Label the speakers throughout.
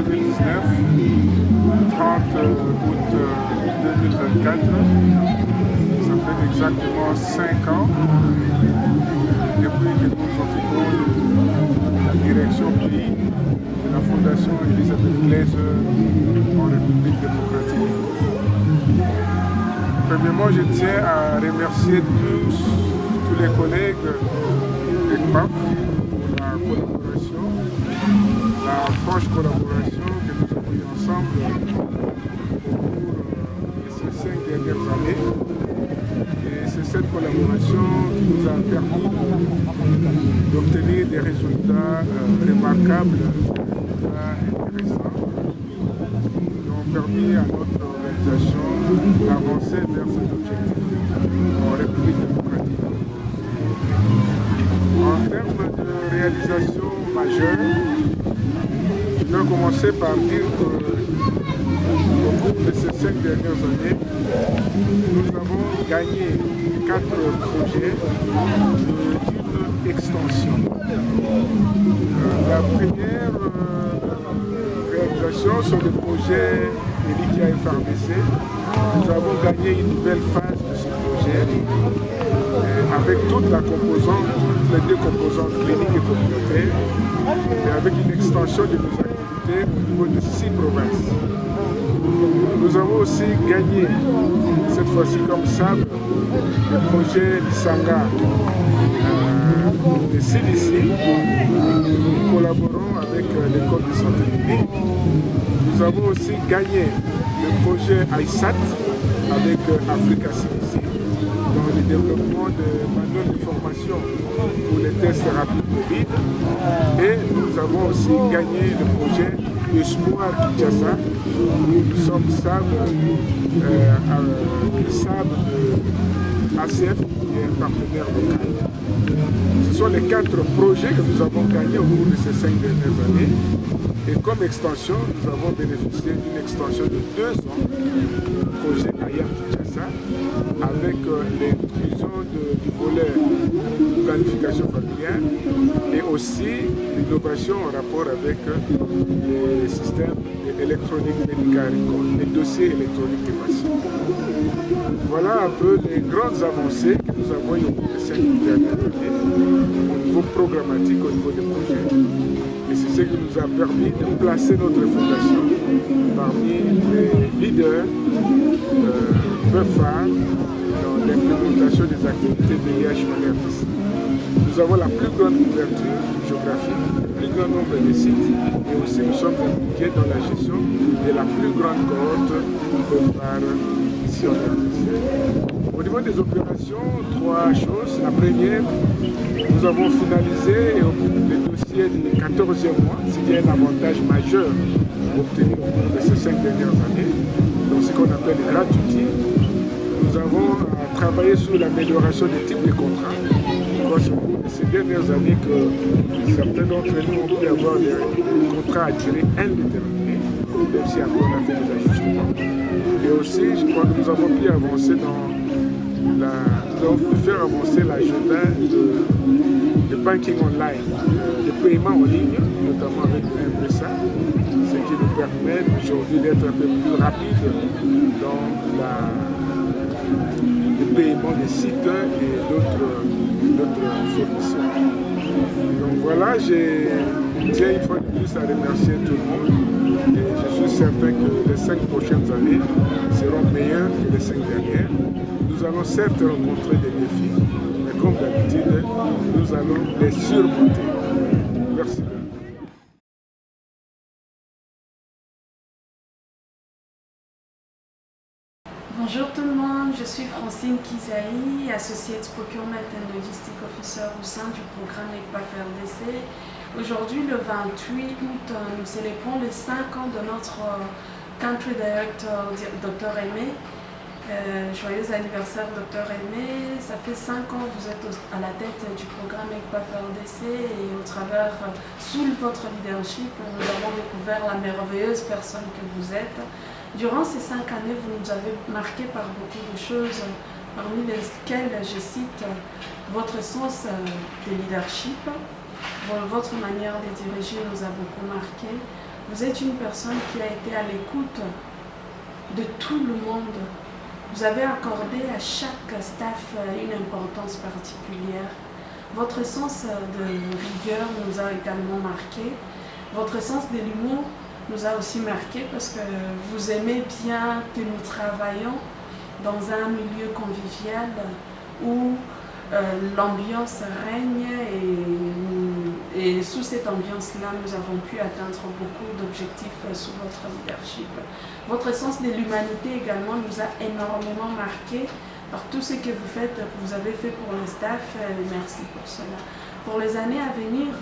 Speaker 1: 2019, 30 août 2024. Ça fait exactement 5 ans depuis que nous occupons la direction pays de la Fondation Elisabeth Glaser en République démocratique. Premièrement, je tiens à remercier tous les collègues d'ECPAF pour la collaboration, la franche collaboration que nous avons eue ensemble au cours de ces 5 dernières années. Et c'est cette collaboration qui nous a permis d'obtenir des résultats remarquables, des résultats intéressants, qui ont permis à notre organisation d'avancer vers cet objectif en République démocratique. En termes de réalisation majeure, je dois commencer par dire qu'au cours de ces 5 dernières années, nous avons gagné 4 projets d'une extension. La première réalisation sur le projet Elikia FRDC, nous avons gagné une nouvelle phase de ce projet avec toute la composante, toutes les 2 composantes cliniques et communautaires, et avec une extension de nos activités au niveau de 6 provinces. Nous avons aussi gagné, cette fois-ci comme SAB, le projet Lisanga de CDC. Nous collaborons avec l'école de santé publique. Nous avons aussi gagné le projet ISAT avec Africa CDC dans le développement de manuels de formation pour les tests rapides Covid. Et nous avons aussi gagné le projet Espoir Kinshasa. Nous sommes SAB de ACF, qui est un partenaire local. Ce sont les 4 projets que nous avons gagnés au cours de ces 5 dernières années. Et comme extension, nous avons bénéficié d'une extension de 2 ans du projet Ayam Kinshasa avec l'inclusion du volet planification familiale et aussi l'innovation en rapport avec les systèmes électroniques médicaux, les dossiers électroniques des patients. Voilà un peu les grandes avancées que nous avons eues au cours de ces dernières années au niveau programmatique, au niveau des projets. Et c'est ce qui nous a permis de placer notre fondation parmi les leaders phares dans l'implémentation des activités de l'IH-Malherbe. Nous avons la plus grande couverture géographique, le plus grand nombre de sites et aussi nous sommes impliqués dans la gestion de la plus grande cohorte phares ici en RDC. Au niveau des opérations, 3 choses. La première, nous avons finalisé le dossier du 14e mois, ce qui est un avantage majeur obtenu au cours de ces 5 dernières années, donc ce qu'on appelle les gratuités. Nous avons travaillé sur l'amélioration des types de contrats. Je crois au cours de ces dernières années que certains d'entre nous ont pu avoir des contrats à durée indéterminée, même si après on a fait des ajustements. Et aussi, je crois que nous avons pu avancer nous avons pu faire avancer l'agenda de banking online, de paiement en ligne, notamment avec le MPSA, ce qui nous permet aujourd'hui d'être un peu plus rapide dans le paiement des sites et d'autres fournisseurs. Donc voilà, je tiens une fois de plus à remercier tout le monde et je suis certain que les 5 prochaines années seront meilleures que les 5 dernières. Nous allons certes rencontrer des défis, mais comme d'habitude, nous allons les surmonter. Merci.
Speaker 2: Bonjour tout le monde, je suis Francine Kizaï, Associate Procurement and Logistic Officer au sein du programme ECPAF RDC. Aujourd'hui, le 28 août, nous célébrons les 5 ans de notre Country Director, Dr Aimé. Joyeux anniversaire, Dr Aimé. Ça fait 5 ans que vous êtes à la tête du programme ECPAF RDC et au travers, sous votre leadership, nous avons découvert la merveilleuse personne que vous êtes. Durant ces 5 années, vous nous avez marqué par beaucoup de choses, parmi lesquelles je cite votre sens de leadership, votre manière de diriger nous a beaucoup marqué, Vous êtes une personne qui a été à l'écoute de tout le monde. Vous avez accordé à chaque staff une importance particulière. Votre sens de rigueur nous a également marqué. Votre sens de l'humour nous a aussi marqué parce que vous aimez bien que nous travaillons dans un milieu convivial où l'ambiance règne et sous cette ambiance-là, nous avons pu atteindre beaucoup d'objectifs sous votre leadership. Votre sens de l'humanité également nous a énormément marqué par tout ce que vous faites, vous avez fait pour le staff. Merci pour cela. Pour les années à venir,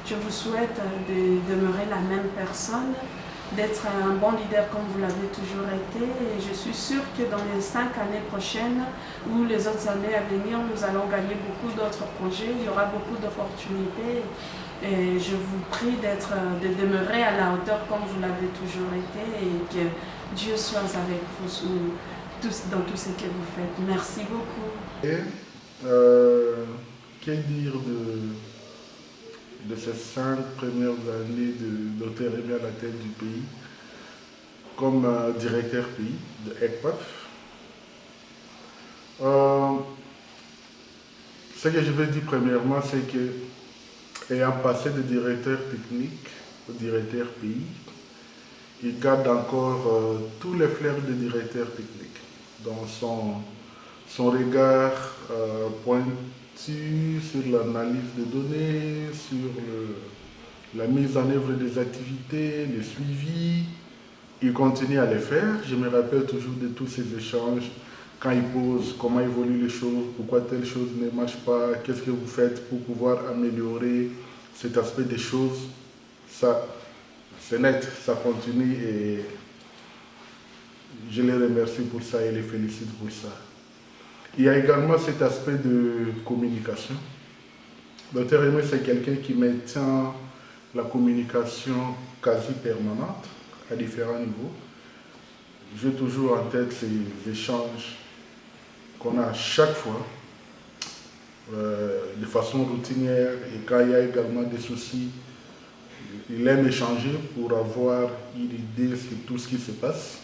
Speaker 2: je vous souhaite de demeurer la même personne, d'être un bon leader comme vous l'avez toujours été. Et je suis sûre que dans les 5 années prochaines ou les autres années à venir, nous allons gagner beaucoup d'autres projets. Il y aura beaucoup d'opportunités. Et je vous prie de demeurer à la hauteur comme vous l'avez toujours été et que Dieu soit avec vous dans tout ce que vous faites. Merci beaucoup.
Speaker 3: Et, quel dire de ces 5 premières années de Dr Rémy à la tête du pays, comme directeur pays de ECPAF. Ce que je veux dire premièrement, c'est que, ayant passé de directeur technique au directeur pays, il garde encore tous les flairs de directeur technique, dans son regard pointu sur l'analyse de données, sur la mise en œuvre des activités, le suivi. Il continue à les faire. Je me rappelle toujours de tous ces échanges, quand il pose comment évoluent les choses, pourquoi telle chose ne marche pas, qu'est-ce que vous faites pour pouvoir améliorer cet aspect des choses. Ça, c'est net, ça continue et je les remercie pour ça et les félicite pour ça. Il y a également cet aspect de communication. Dr Rémy, c'est quelqu'un qui maintient la communication quasi permanente à différents niveaux. J'ai toujours en tête ces échanges qu'on a chaque fois, de façon routinière, et quand il y a également des soucis, il aime échanger pour avoir une idée sur tout ce qui se passe.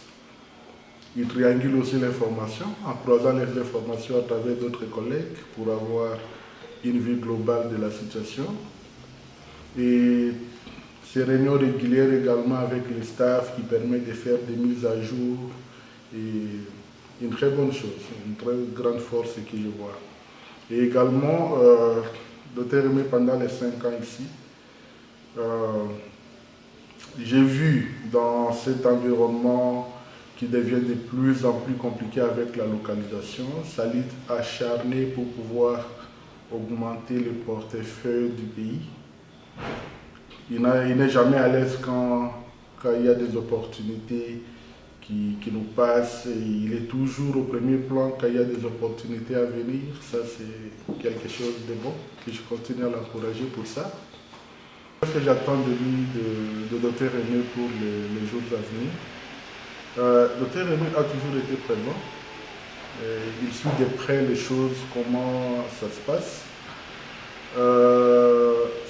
Speaker 3: Il triangule aussi l'information en croisant les informations à travers d'autres collègues pour avoir une vue globale de la situation. Et ces réunions régulières également avec le staff qui permet de faire des mises à jour et une très bonne chose, une très grande force que je vois. Et également, Dr Rémy, pendant les 5 ans ici, j'ai vu dans cet environnement qui devient de plus en plus compliqué avec la localisation, sa lutte acharnée pour pouvoir augmenter le portefeuille du pays. Il n'est jamais à l'aise quand il y a des opportunités qui nous passent. Et il est toujours au premier plan quand il y a des opportunités à venir. Ça, c'est quelque chose de bon, que je continue à l'encourager pour ça. Ce que j'attends de lui, de Dr Rémy pour les jours à venir. Dr Rémy a toujours été présent. Il suit de près les choses, comment ça se passe.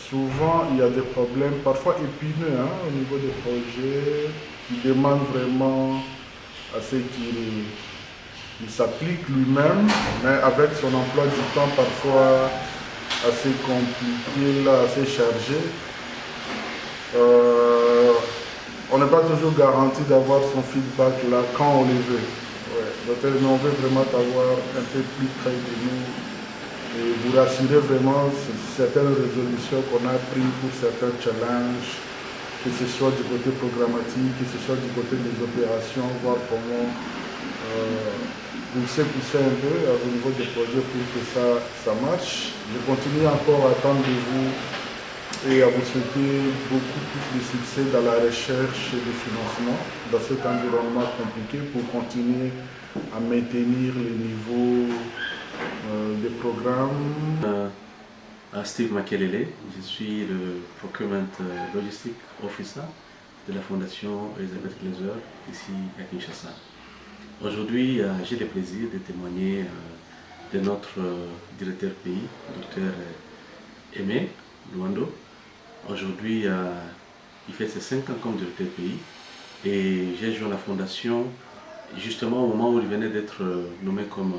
Speaker 3: Souvent, il y a des problèmes, parfois épineux, au niveau des projets, qui demandent vraiment à ce qu'il s'applique lui-même, mais avec son emploi du temps parfois assez compliqué, là, assez chargé. On n'est pas toujours garanti d'avoir son feedback là quand on le veut. Ouais. Donc, on veut vraiment avoir un peu plus près de nous et vous rassurer vraiment sur certaines résolutions qu'on a prises pour certains challenges, que ce soit du côté programmatique, que ce soit du côté des opérations, voir comment pousser un peu au niveau des projets pour que ça marche. Je continue encore à attendre de vous et à vous souhaiter beaucoup plus de succès dans la recherche et le financement dans cet environnement compliqué pour continuer à maintenir le niveau des programmes.
Speaker 4: Steve Makelele, je suis le Procurement Logistic Officer de la Fondation Elisabeth Glaser ici à Kinshasa. Aujourd'hui, j'ai le plaisir de témoigner de notre directeur pays, Dr Aimé Luando. Aujourd'hui, il fait ses 5 ans comme directeur pays. Et j'ai joint la fondation justement au moment où il venait d'être nommé comme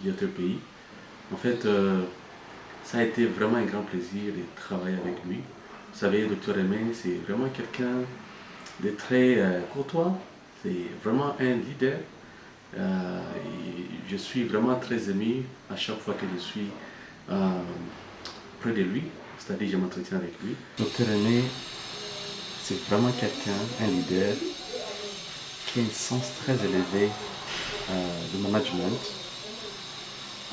Speaker 4: directeur pays. En fait, ça a été vraiment un grand plaisir de travailler avec lui. Vous savez, Dr Aimé, c'est vraiment quelqu'un de très courtois, c'est vraiment un leader. Je suis vraiment très ému à chaque fois que je suis près de lui, c'est-à-dire je m'entretiens avec lui. Dr Aimé, c'est vraiment quelqu'un, un leader, qui a un sens très élevé de management.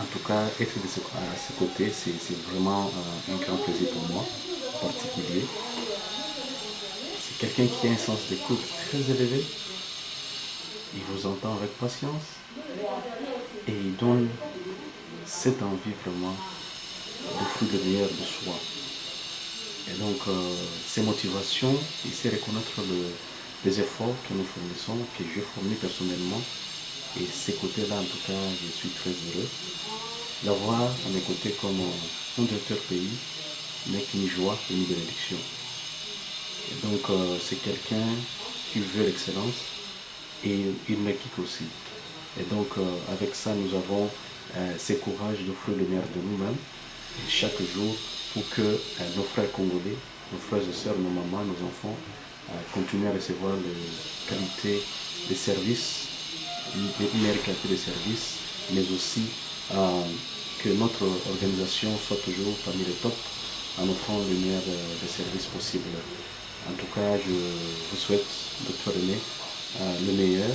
Speaker 4: En tout cas, être à ses côtés, c'est vraiment un grand plaisir pour moi, en particulier. C'est quelqu'un qui a un sens d'écoute très élevé. Il vous entend avec patience et il donne cette envie vraiment d'offrir le meilleur de soi. Et donc, ces motivations, il sait reconnaître les efforts que nous fournissons, que je fournis personnellement. Et ces côtés-là, en tout cas, je suis très heureux. L'avoir à mes côtés comme un directeur pays n'est qu'une joie et une bénédiction. Et donc, c'est quelqu'un qui veut l'excellence et il m'équipe aussi. Et donc, avec ça, nous avons ce courage d'offrir le meilleur de nous-mêmes chaque jour pour que nos frères congolais, nos frères et sœurs, nos mamans, nos enfants continuent à recevoir les qualités de service, les meilleures qualités de service, mais aussi que notre organisation soit toujours parmi les tops en offrant le meilleur des services possibles. En tout cas, je vous souhaite, Dr Aimé, le meilleur,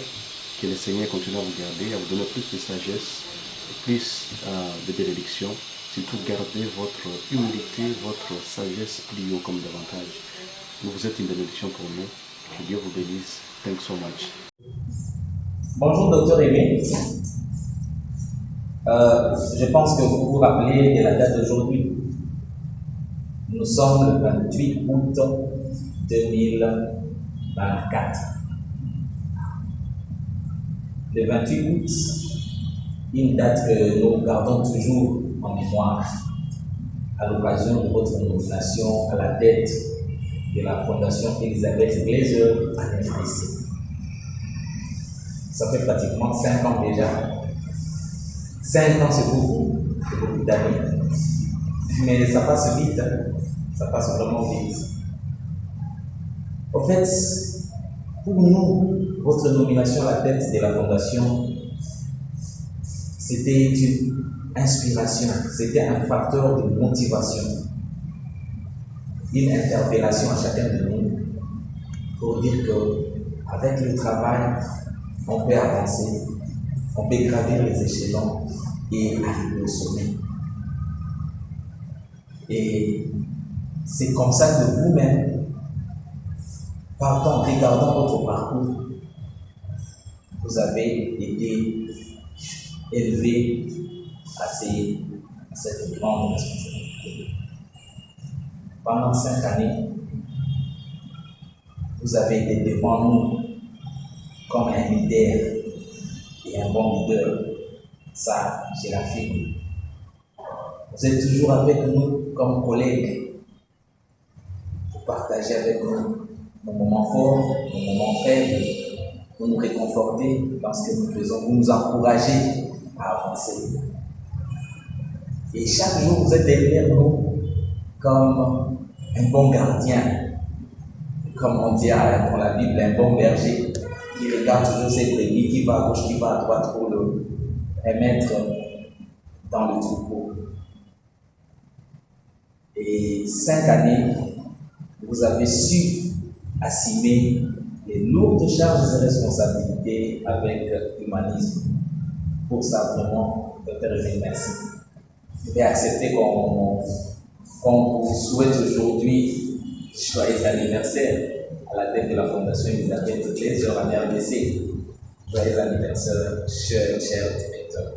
Speaker 4: que le Seigneur continue à vous garder, à vous donner plus de sagesse, plus de bénédictions. Surtout, gardez votre humilité, votre sagesse plus haut comme davantage. Vous êtes une bénédiction pour nous. Que Dieu vous bénisse. Thanks so much.
Speaker 5: Bonjour, Dr Aimé. Je pense que vous vous rappelez de la date d'aujourd'hui. Nous sommes le 28 août 2024. Le 28 août, une date que nous gardons toujours en mémoire à l'occasion de votre nomination à la tête de la Fondation Elisabeth Glaser à l'RDC. Ça fait pratiquement 5 ans déjà. 5 ans, c'est beaucoup d'années. Mais ça passe vite, ça passe vraiment vite. En fait, pour nous, votre nomination à la tête de la Fondation, c'était une inspiration, c'était un facteur de motivation, une interpellation à chacun de nous pour dire qu'avec le travail, on peut avancer, on peut gravir les échelons et arriver au sommet. Et c'est comme ça que vous-même, regardant votre parcours, vous avez été élevé à cette grande responsabilité. Pendant 5 années, vous avez été devant nous comme un leader et un bon leader. Ça, je l'affirme. Vous êtes toujours avec nous comme collègues. Vous partagez avec nous nos moments forts, nos moments faibles. Vous nous réconfortez parce que nous faisons, vous nous encouragez à avancer. Et chaque jour, vous êtes derrière nous comme un bon gardien, comme on dit dans la Bible, un bon berger qui regarde toujours ses brebis, qui va à gauche, qui va à droite pour le remettre dans le troupeau. Et 5 années, vous avez su assumer les lourdes charges et responsabilités avec humanisme. Pour ça, vraiment, Dr Aimé, merci. Vous pouvez accepter qu'on vous souhaite aujourd'hui joyeux anniversaire à la tête de la Fondation Elisabeth Glaser à l'RDC. Joyeux anniversaire, cher directeur.